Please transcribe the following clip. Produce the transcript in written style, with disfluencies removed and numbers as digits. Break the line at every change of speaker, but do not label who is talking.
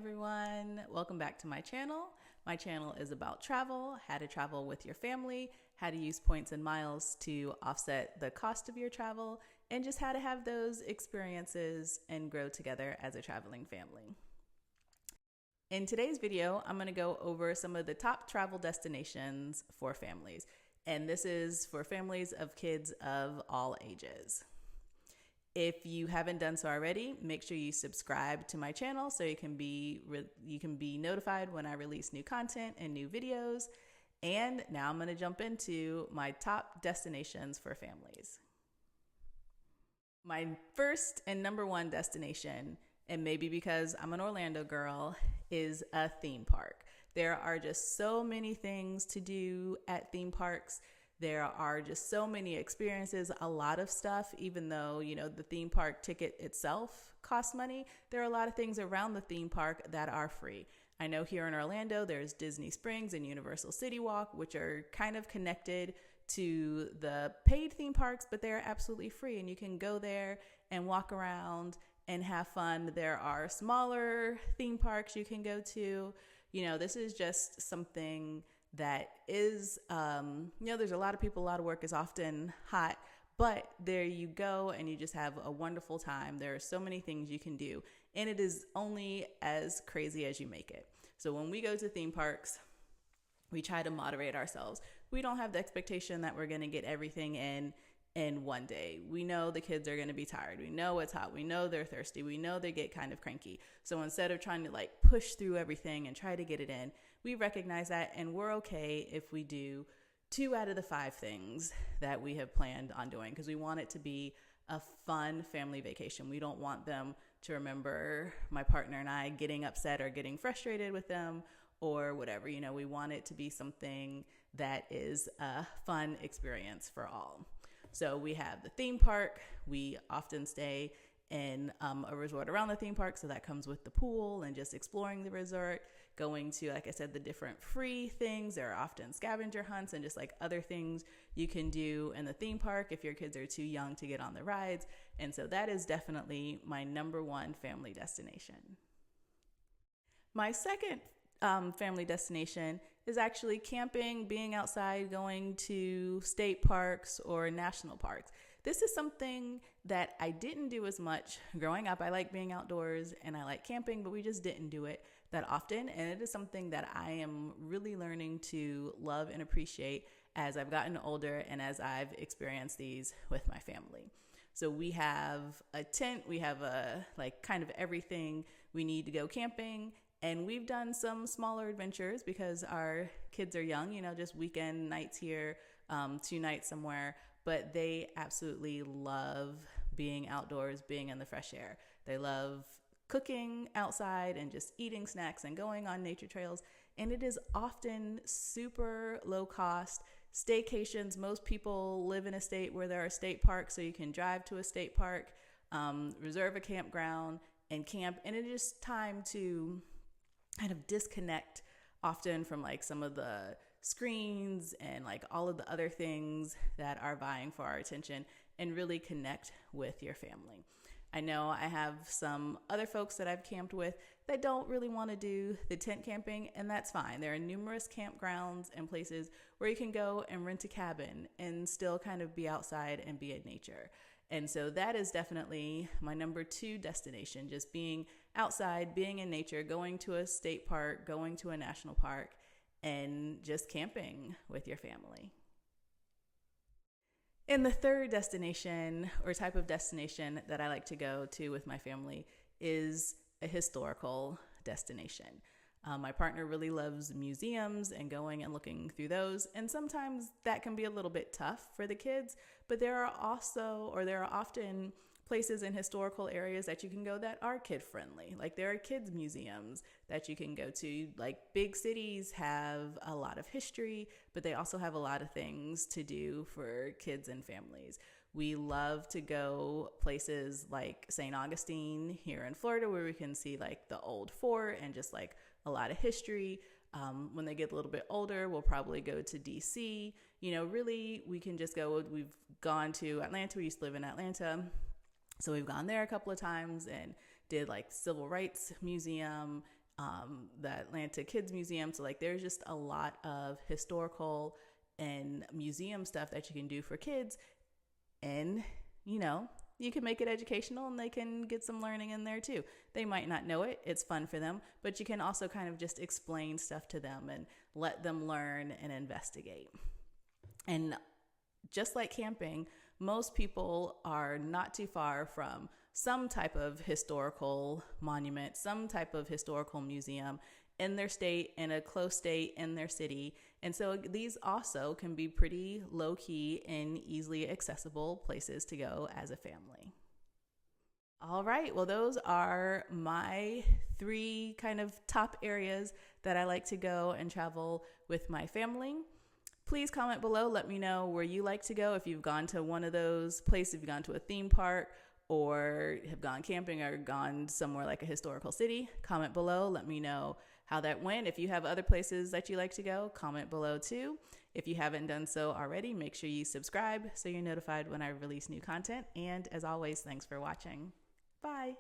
everyone. Welcome back to my channel. My channel is about travel, how to travel with your family, how to use points and miles to offset the cost of your travel, and just how to have those experiences and grow together as a traveling family. In today's video, I'm going to go over some of the top travel destinations for families. And this is for families of kids of all ages. If you haven't done so already, make sure you subscribe to my channel so you can be notified when I release new content and new videos. And now I'm going to jump into my top destinations for families. My first and number one destination, and maybe because I'm an Orlando girl, is a theme park. There are just so many things to do at theme parks. There are just so many experiences, a lot of stuff, even though, the theme park ticket itself costs money. There are a lot of things around the theme park that are free. I know here in Orlando, there's Disney Springs and Universal City Walk, which are kind of connected to the paid theme parks, but they're absolutely free. And you can go there and walk around and have fun. There are smaller theme parks you can go to. This is just something that is, there's a lot of people, a lot of work is often hot, but there you go and you just have a wonderful time. There are so many things you can do, and it is only as crazy as you make it. So when we go to theme parks, we try to moderate ourselves. We don't have the expectation that we're going to get everything in one day. We know the kids are going to be tired. We know it's hot. We know they're thirsty. We know they get kind of cranky. So instead of trying to push through everything and try to get it in, we recognize that, and we're okay if we do 2 out of the 5 things that we have planned on doing, because we want it to be a fun family vacation. We don't want them to remember my partner and I getting upset or getting frustrated with them or whatever. We want it to be something that is a fun experience for all. So we have the theme park. We often stay in a resort around the theme park, so that comes with the pool and just exploring the resort, going to, like I said, the different free things. There are often scavenger hunts and just other things you can do in the theme park if your kids are too young to get on the rides. And so that is definitely my number one family destination. My second family destination is actually camping, being outside, going to state parks or national parks. This is something that I didn't do as much growing up. I like being outdoors and I like camping, but we just didn't do it that often. And it is something that I am really learning to love and appreciate as I've gotten older and as I've experienced these with my family. So we have a tent, we have kind of everything we need to go camping. And we've done some smaller adventures because our kids are young, just weekend nights here, 2 nights somewhere. But they absolutely love being outdoors, being in the fresh air. They love cooking outside and just eating snacks and going on nature trails. And it is often super low cost staycations. Most people live in a state where there are state parks, so you can drive to a state park, reserve a campground and camp. And it is time to kind of disconnect often from some of the screens and all of the other things that are vying for our attention, and really connect with your family. I know I have some other folks that I've camped with that don't really want to do the tent camping, and that's fine. There are numerous campgrounds and places where you can go and rent a cabin and still kind of be outside and be in nature. And so that is definitely my number 2 destination, just being outside, being in nature, going to a state park, going to a national park, and just camping with your family. And the third destination or type of destination that I like to go to with my family is a historical destination. My partner really loves museums and going and looking through those. And sometimes that can be a little bit tough for the kids, but there are often places in historical areas that you can go that are kid friendly. There are kids museums that you can go to. Big cities have a lot of history, but they also have a lot of things to do for kids and families. We love to go places like St. Augustine here in Florida, where we can see the old fort and just a lot of history. When they get a little bit older, we'll probably go to DC. Really, we can just go. We've gone to Atlanta. We used to live in Atlanta. So we've gone there a couple of times and did Civil Rights Museum, the Atlanta Kids Museum. So like there's just a lot of historical and museum stuff that you can do for kids. And, you know, you can make it educational and they can get some learning in there too. They might not know it. It's fun for them, but you can also kind of just explain stuff to them and let them learn and investigate. And just like camping, most people are not too far from some type of historical monument, some type of historical museum in their state, in a close state, in their city. And so these also can be pretty low key and easily accessible places to go as a family. All right, well, those are my 3 kind of top areas that I like to go and travel with my family. Please comment below. Let me know where you like to go. If you've gone to one of those places, if you've gone to a theme park or have gone camping or gone somewhere like a historical city, comment below. Let me know how that went. If you have other places that you like to go, comment below too. If you haven't done so already, make sure you subscribe so you're notified when I release new content. And as always, thanks for watching. Bye.